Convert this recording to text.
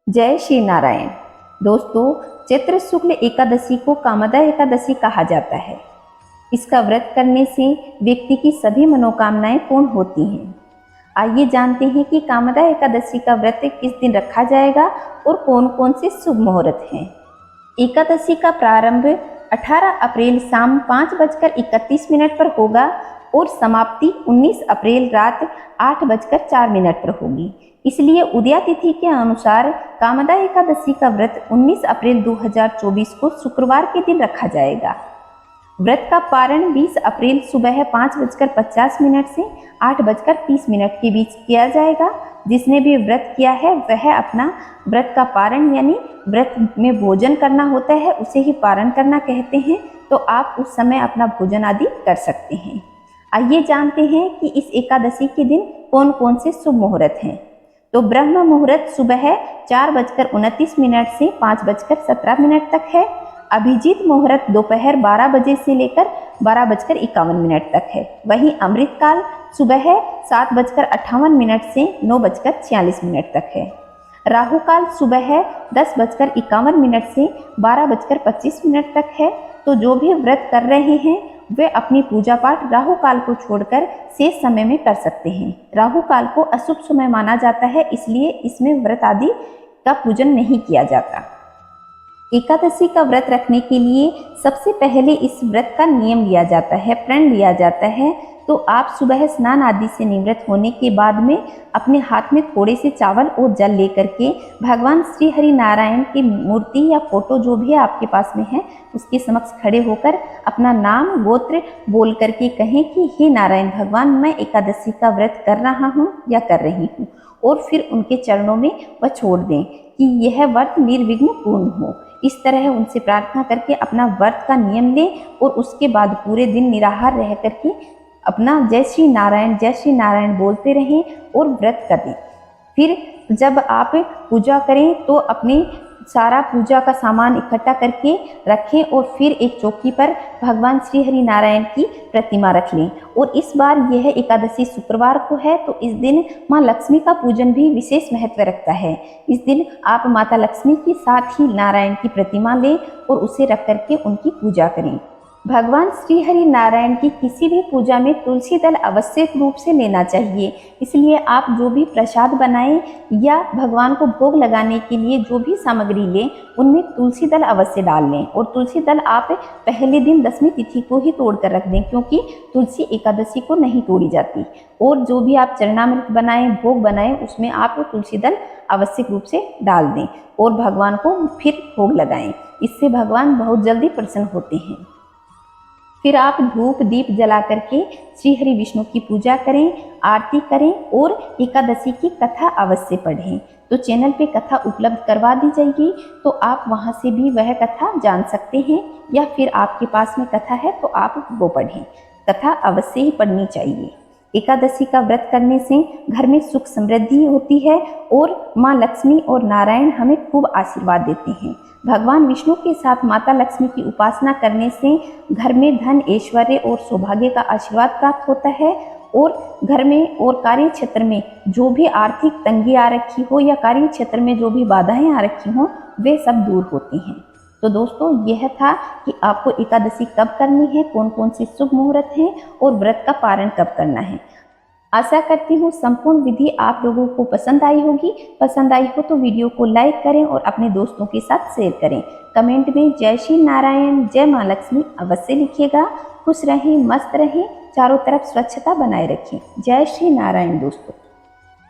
जय श्री नारायण। दोस्तों, चैत्र शुक्ल एकादशी को कामदा एकादशी कहा जाता है। इसका व्रत करने से व्यक्ति की सभी मनोकामनाएं पूर्ण होती हैं। आइए जानते हैं कि कामदा एकादशी का व्रत किस दिन रखा जाएगा और कौन कौन से शुभ मुहूर्त हैं। एकादशी का प्रारंभ 18 अप्रैल शाम 5:31 पर होगा और समाप्ति 19 अप्रैल रात 8:04 पर होगी। इसलिए उदया तिथि के अनुसार कामदा एकादशी का व्रत 19 अप्रैल 2024 को शुक्रवार के दिन रखा जाएगा। व्रत का पारण 20 अप्रैल सुबह 5:50 से 8:30 के बीच किया जाएगा। जिसने भी व्रत किया है वह अपना व्रत का पारण यानी व्रत में भोजन करना होता है उसे ही पारण करना कहते हैं, तो आप उस समय अपना भोजन आदि कर सकते हैं। आइए जानते हैं कि इस एकादशी के दिन कौन कौन से शुभ मुहूर्त हैं। तो ब्रह्म मुहूर्त सुबह 4:29 से 5:17 तक है। अभिजीत मुहूर्त दोपहर 12 बजे से लेकर 12:51 तक है। वहीं अमृत काल सुबह 7:58 से 9:46 तक है। राहु काल सुबह 10:51 से 12:25 तक है। तो जो भी व्रत कर रहे हैं वे अपनी पूजा पाठ राहु काल को छोड़कर शेष समय में कर सकते हैं। राहु काल को अशुभ समय माना जाता है, इसलिए इसमें व्रत आदि का पूजन नहीं किया जाता। एकादशी का व्रत रखने के लिए सबसे पहले इस व्रत का नियम लिया जाता है, प्रण लिया जाता है। तो आप सुबह स्नान आदि से निवृत्त होने के बाद में अपने हाथ में थोड़े से चावल और जल लेकर के भगवान श्री हरि नारायण की मूर्ति या फोटो जो भी आपके पास में है उसके समक्ष खड़े होकर अपना नाम गोत्र बोल करके कहें कि हे नारायण भगवान, मैं एकादशी का व्रत कर रहा हूँ या कर रही हूँ, और फिर उनके चरणों में वह छोड़ दें कि यह व्रत निर्विघ्न पूर्ण हो। इस तरह उनसे प्रार्थना करके अपना व्रत का नियम लें और उसके बाद पूरे दिन निराहार रह करके अपना जय श्री नारायण बोलते रहें और व्रत करें। फिर जब आप पूजा करें तो अपने सारा पूजा का सामान इकट्ठा करके रखें और फिर एक चौकी पर भगवान श्री हरि नारायण की प्रतिमा रख लें। और इस बार यह एकादशी शुक्रवार को है, तो इस दिन माँ लक्ष्मी का पूजन भी विशेष महत्व रखता है। इस दिन आप माता लक्ष्मी के साथ ही नारायण की प्रतिमा लें और उसे रख करके उनकी पूजा करें। भगवान श्री हरि नारायण की किसी भी पूजा में तुलसी दल आवश्यक रूप से लेना चाहिए। इसलिए आप जो भी प्रसाद बनाएं या भगवान को भोग लगाने के लिए जो भी सामग्री लें उनमें तुलसी दल अवश्य डाल लें। और तुलसी दल आप पहले दिन 10वीं तिथि को ही तोड़ कर रख दें, क्योंकि तुलसी एकादशी को नहीं तोड़ी जाती। और जो भी आप चरणामृत बनाएं, भोग बनाएं, उसमें आप तुलसी दल आवश्यक रूप से डाल दें और भगवान को फिर भोग लगाएं। इससे भगवान बहुत जल्दी प्रसन्न होते हैं। फिर आप धूप दीप जला करके श्री हरि विष्णु की पूजा करें, आरती करें और एकादशी की कथा अवश्य पढ़ें। तो चैनल पे कथा उपलब्ध करवा दी जाएगी, तो आप वहां से भी वह कथा जान सकते हैं, या फिर आपके पास में कथा है तो आप वो पढ़ें। कथा अवश्य ही पढ़नी चाहिए। एकादशी का व्रत करने से घर में सुख समृद्धि होती है और माँ लक्ष्मी और नारायण हमें खूब आशीर्वाद देते हैं। भगवान विष्णु के साथ माता लक्ष्मी की उपासना करने से घर में धन, ऐश्वर्य और सौभाग्य का आशीर्वाद प्राप्त होता है। और घर में और कार्य क्षेत्र में जो भी आर्थिक तंगी आ रखी हो या कार्य क्षेत्र में जो भी बाधाएं आ रखी हों वे सब दूर होती हैं। तो दोस्तों, यह था कि आपको एकादशी कब करनी है, कौन कौन से शुभ मुहूर्त हैं और व्रत का पारण कब करना है। आशा करती हूँ संपूर्ण विधि आप लोगों को पसंद आई होगी। पसंद आई हो तो वीडियो को लाइक करें और अपने दोस्तों के साथ शेयर करें। कमेंट में जय श्री नारायण, जय माँ लक्ष्मी अवश्य लिखिएगा। खुश रहें, मस्त रहें, चारों तरफ स्वच्छता बनाए रखें। जय श्री नारायण दोस्तों।